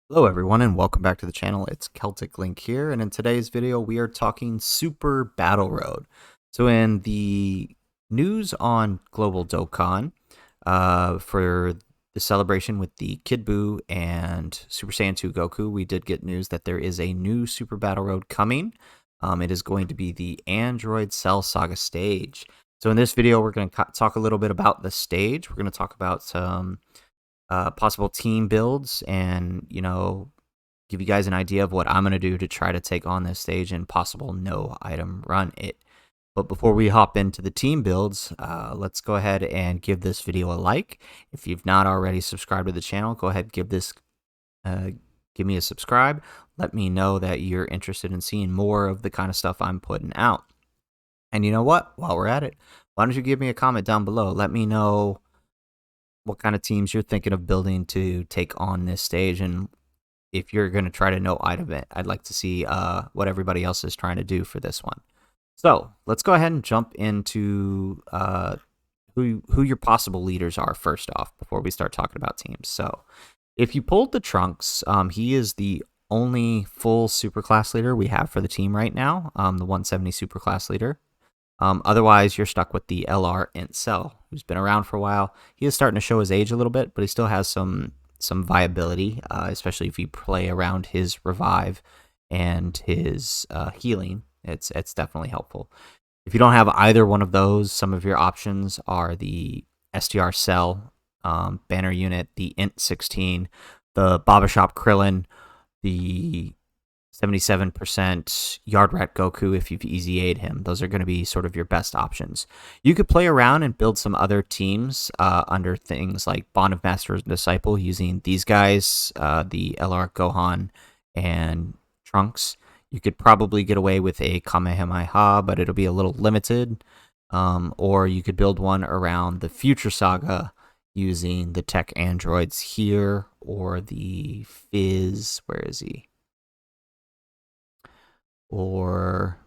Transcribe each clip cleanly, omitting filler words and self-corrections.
Hello everyone and welcome back to the channel. It's Celtic Link here, and in today's video we are talking Super Battle Road. So in the news on Global Dokkan, for the celebration with the Kid Buu and Super Saiyan 2 Goku, we did get news that there is a new Super Battle Road coming. It is going to be the Android Cell Saga Stage. So in this video we're going to talk a little bit about the stage. We're going to talk about some possible team builds and, give you guys an idea of what I'm going to do to try to take on this stage and possible no item run it. But before we hop into the team builds, let's go ahead and give this video a like. If you've not already subscribed to the channel, go ahead, give me a subscribe. Let me know that you're interested in seeing more of the kind of stuff I'm putting out. And you know what? While we're at it, why don't you give me a comment down below? Let me know what kind of teams you're thinking of building to take on this stage, and if you're going to try to no item it. I'd like to see what everybody else is trying to do for this one. So let's go ahead and jump into who your possible leaders are first off before we start talking about teams. So if you pulled the Trunks, he is the only full superclass leader we have for the team right now, the 170 superclass leader. Otherwise, you're stuck with the LR Int Cell, who's been around for a while. He is starting to show his age a little bit, but he still has some viability, especially if you play around his revive and his healing. It's definitely helpful. If you don't have either one of those, some of your options are the STR Cell banner unit, the Int 16, the Baba Shop Krillin, the 77% Yard Rat Goku if you've easy aid him. Those are going to be sort of your best options. You could play around and build some other teams under things like Bond of Master and Disciple using these guys, the LR Gohan and Trunks. You could probably get away with a Kamehameha, but it'll be a little limited. Or you could build one around the Future Saga using the tech androids here, or the Fizz. Where is he? Or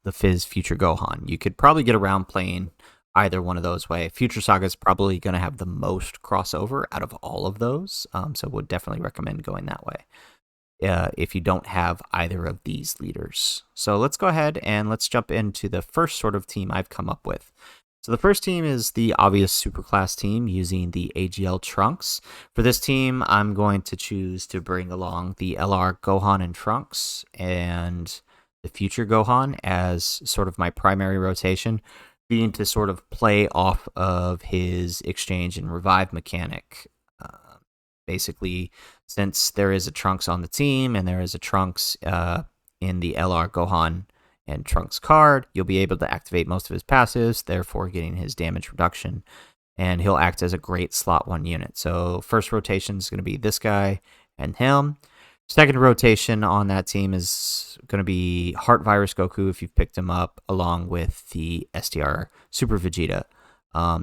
the Fizz Future Gohan. You could probably get around playing either one of those way. Future Saga is probably going to have the most crossover out of all of those, so would definitely recommend going that way if you don't have either of these leaders. So let's go ahead and let's jump into the first sort of team I've come up with. So the first team is the obvious superclass team using the AGL Trunks. For this team, I'm going to choose to bring along the LR Gohan and Trunks and the future Gohan as sort of my primary rotation, being to sort of play off of his exchange and revive mechanic. Basically, since there is a Trunks on the team and there is a Trunks in the LR Gohan and Trunks card, you'll be able to activate most of his passives, therefore getting his damage reduction, and he'll act as a great slot 1 unit. So first rotation is going to be this guy and him. Second rotation on that team is going to be Heart Virus Goku if you've picked him up, along with the STR Super Vegeta.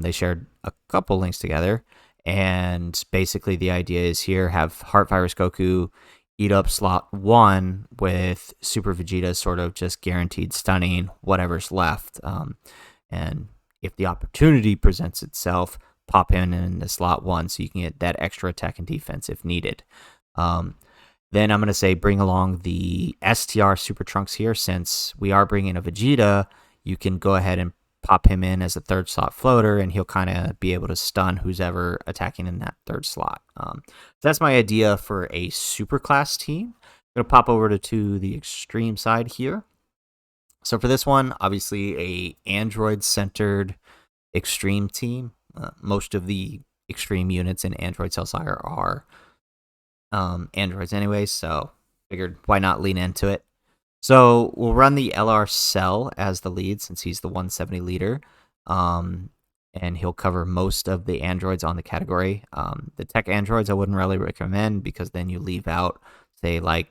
They shared a couple links together, and basically the idea is here, have Heart Virus Goku eat up slot 1 with Super Vegeta sort of just guaranteed stunning whatever's left. And if the opportunity presents itself, pop him in the slot 1 so you can get that extra attack and defense if needed. Then I'm going to say bring along the STR Super Trunks here. Since we are bringing a Vegeta, you can go ahead and pop him in as a third slot floater, and he'll kind of be able to stun who's ever attacking in that third slot. So that's my idea for a super class team. I'm going to pop over to the extreme side here. So for this one, obviously a Android-centered extreme team. Most of the extreme units in Android Cell Saga are androids anyway, so figured why not lean into it. So we'll run the LR Cell as the lead since he's the 170 leader, and he'll cover most of the androids on the category. The tech androids I wouldn't really recommend, because then you leave out, say, like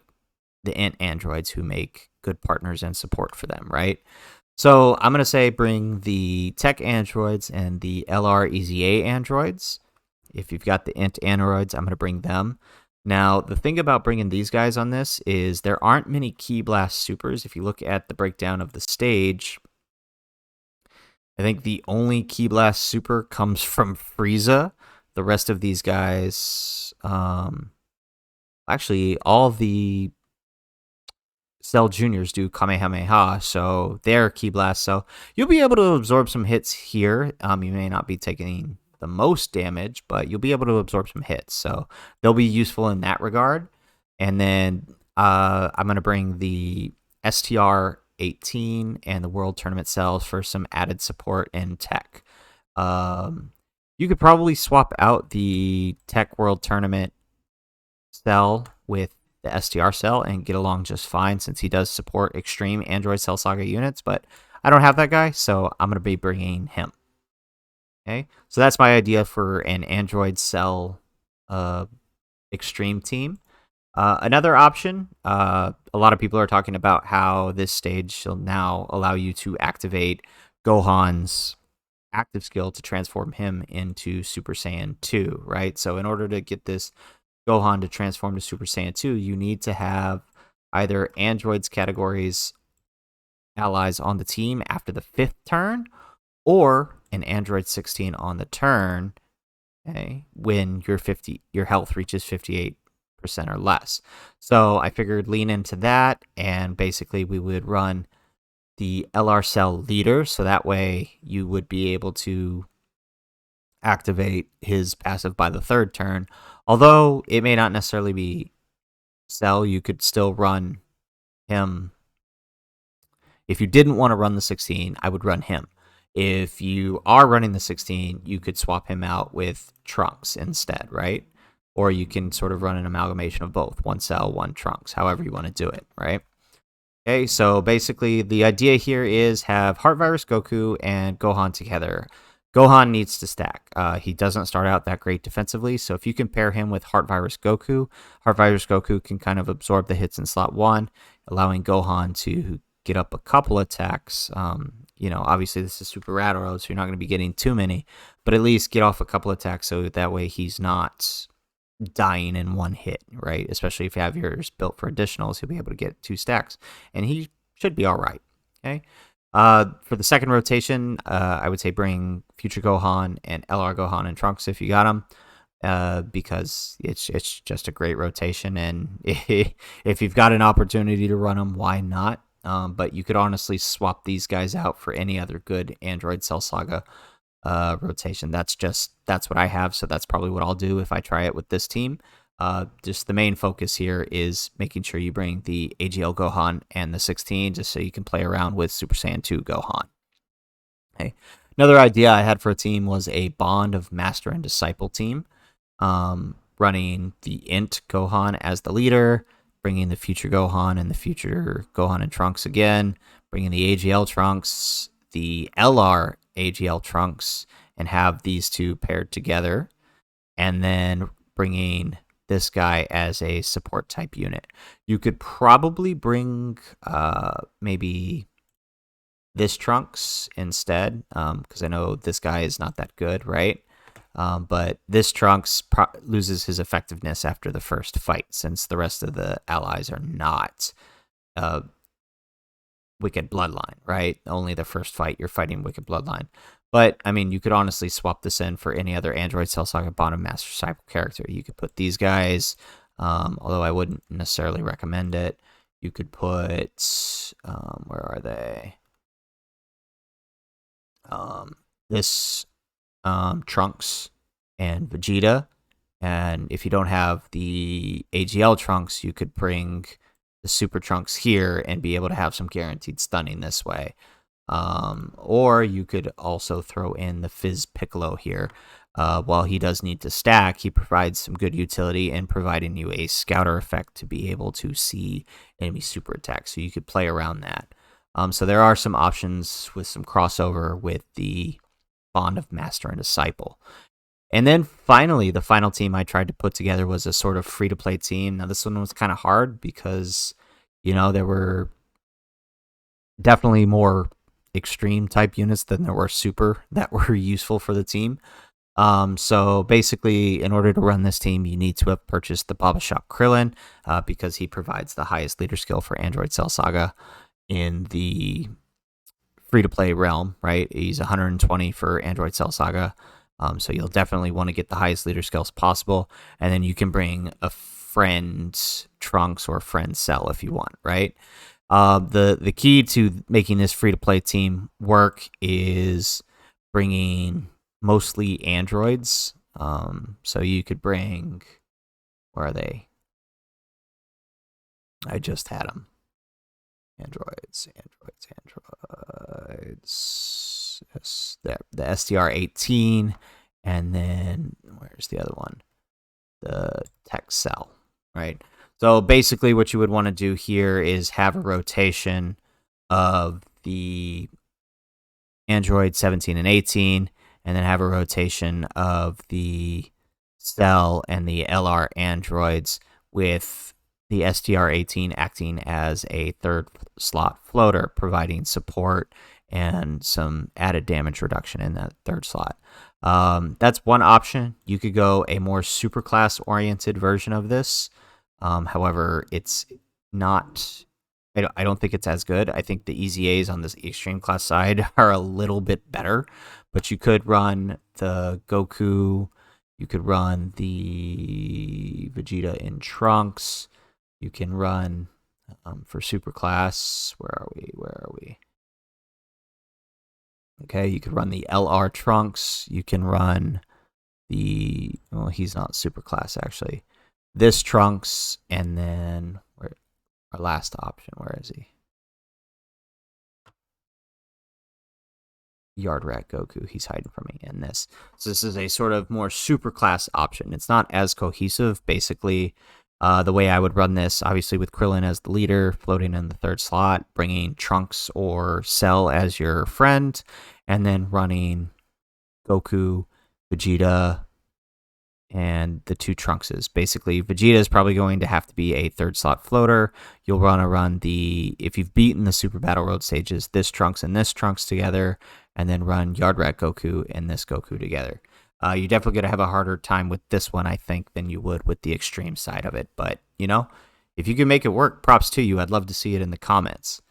the int androids who make good partners and support for them, right? So I'm going to say bring the tech androids and the LR EZA androids. If you've got the int androids, I'm going to bring them. Now, the thing about bringing these guys on this is there aren't many Ki Blast supers. If you look at the breakdown of the stage, I think the only Ki Blast super comes from Frieza. The rest of these guys, actually, all the Cell Juniors do Kamehameha, so they're Ki Blast. So you'll be able to absorb some hits here. You may not be taking the most damage, but you'll be able to absorb some hits. So they'll be useful in that regard. And then I'm going to bring the STR 18 and the World Tournament cells for some added support in tech. You could probably swap out the Tech World Tournament cell with the STR cell and get along just fine since he does support extreme Android Cell Saga units, but I don't have that guy, so I'm going to be bringing him. Okay, so that's my idea for an Android Cell extreme team. Another option, a lot of people are talking about how this stage will now allow you to activate Gohan's active skill to transform him into Super Saiyan 2, right? So in order to get this Gohan to transform to Super Saiyan 2, you need to have either Android's categories allies on the team after the 5th turn, or an Android 16 on the turn, okay, when your health reaches 58% or less. So I figured lean into that, and basically we would run the LR cell leader, so that way you would be able to activate his passive by the 3rd turn. Although it may not necessarily be Cell, you could still run him. If you didn't want to run the 16, I would run him. If you are running the 16, you could swap him out with Trunks instead, right? Or you can sort of run an amalgamation of both, one Cell, one Trunks, however you want to do it, right? Okay, so basically the idea here is have Heart Virus Goku and Gohan together. Gohan needs to stack. He doesn't start out that great defensively, so if you can pair him with Heart Virus Goku can kind of absorb the hits in slot 1, allowing Gohan to get up a couple attacks. Obviously this is Super Radaro, so you're not going to be getting too many, but at least get off a couple attacks so that way he's not dying in one hit, right? Especially if you have yours built for additionals, he'll be able to get 2 stacks, and he should be all right. Okay. For the second rotation, I would say bring Future Gohan and LR Gohan and Trunks if you got them, because it's just a great rotation, and if you've got an opportunity to run them, why not? But you could honestly swap these guys out for any other good Android Cell Saga rotation. That's what I have, so that's probably what I'll do if I try it with this team. Just the main focus here is making sure you bring the AGL Gohan and the 16 just so you can play around with Super Saiyan 2 Gohan. Okay. Another idea I had for a team was a Bond of Master and Disciple team, running the Int Gohan as the leader, bringing the Future Gohan and the Future Gohan and Trunks again, bringing the AGL Trunks, the LR AGL Trunks, and have these two paired together, and then bringing this guy as a support type unit. You could probably bring maybe this Trunks instead, because I know this guy is not that good, right? But this Trunks loses his effectiveness after the first fight, since the rest of the allies are not Wicked Bloodline, right? Only the first fight you're fighting Wicked Bloodline. But, I mean, you could honestly swap this in for any other Android Cell Saga Bottom Master Disciple character. You could put these guys, although I wouldn't necessarily recommend it. You could put, where are they? This Trunks and Vegeta. And if you don't have the AGL Trunks, you could bring the Super Trunks here and be able to have some guaranteed stunning this way. Or you could also throw in the Fizz Piccolo here. While he does need to stack, he provides some good utility in providing you a scouter effect to be able to see enemy super attacks. So you could play around that. So there are some options with some crossover with the Bond of Master and Disciple. And then finally, the final team I tried to put together was a sort of free-to-play team. Now, this one was kind of hard because, there were definitely more extreme type units than there were super that were useful for the team. So basically, in order to run this team, you need to have purchased the Baba Shop Krillin, because he provides the highest leader skill for Android Cell Saga in the free-to-play realm, right? He's 120 for Android Cell Saga. So you'll definitely want to get the highest leader skills possible. And then you can bring a friend Trunks or friend Cell if you want, right? The key to making this free to play team work is bringing mostly androids. So you could bring, where are they? I just had them. Androids. Yes, the SDR18, and then where's the other one? The Tech Cell, right? So basically, what you would want to do here is have a rotation of the Android 17 and 18, and then have a rotation of the Cell and the LR androids, with the SDR18 acting as a third slot floater, providing support and some added damage reduction in that third slot. That's one option. You could go a more superclass oriented version of this. However, it's not. I don't think it's as good. I think the EZAs on this extreme class side are a little bit better, but you could run the Goku. You could run the Vegeta in Trunks. You can run for superclass. Where are we? Okay, you could run the LR Trunks. You can run the, well, he's not superclass actually. This Trunks, and then our last option, where is he? Yard Rat Goku, he's hiding from me in this. So this is a sort of more superclass option. It's not as cohesive. Basically, the way I would run this, obviously with Krillin as the leader, floating in the third slot, bringing Trunks or Cell as your friend, and then running Goku, Vegeta, and the two Trunkses. Basically, Vegeta is probably going to have to be a third slot floater. You'll want to run if you've beaten the Super Battle Road stages, this Trunks and this Trunks together, and then run Yard Rat Goku and this Goku together. You're definitely going to have a harder time with this one, I think, than you would with the extreme side of it. But, if you can make it work, props to you. I'd love to see it in the comments.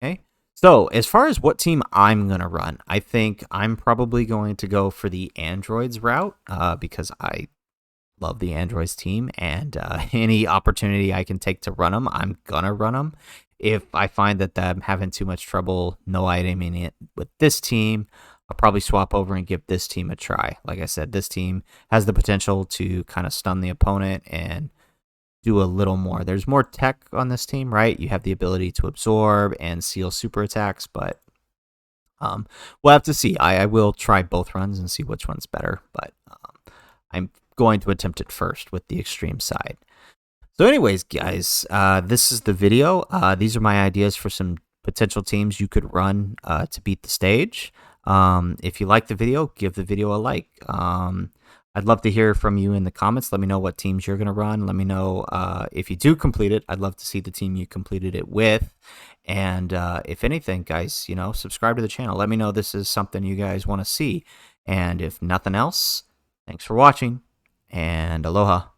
Okay? So, as far as what team I'm going to run, I think I'm probably going to go for the Androids route because I love the Androids team, and any opportunity I can take to run them, I'm going to run them. If I find that I'm having too much trouble no-iteming it with this team, I'll probably swap over and give this team a try. Like I said, this team has the potential to kind of stun the opponent and do a little more. There's more tech on this team, right? You have the ability to absorb and seal super attacks, but we'll have to see. I will try both runs and see which one's better, but I'm going to attempt it first with the extreme side. So anyways, guys, this is the video. These are my ideas for some potential teams you could run to beat the stage. If you like the video, give the video a like. I'd love to hear from you in the comments. Let me know what teams you're going to run. Let me know if you do complete it. I'd love to see the team you completed it with. And if anything, guys, subscribe to the channel. Let me know this is something you guys want to see. And if nothing else, thanks for watching, and aloha.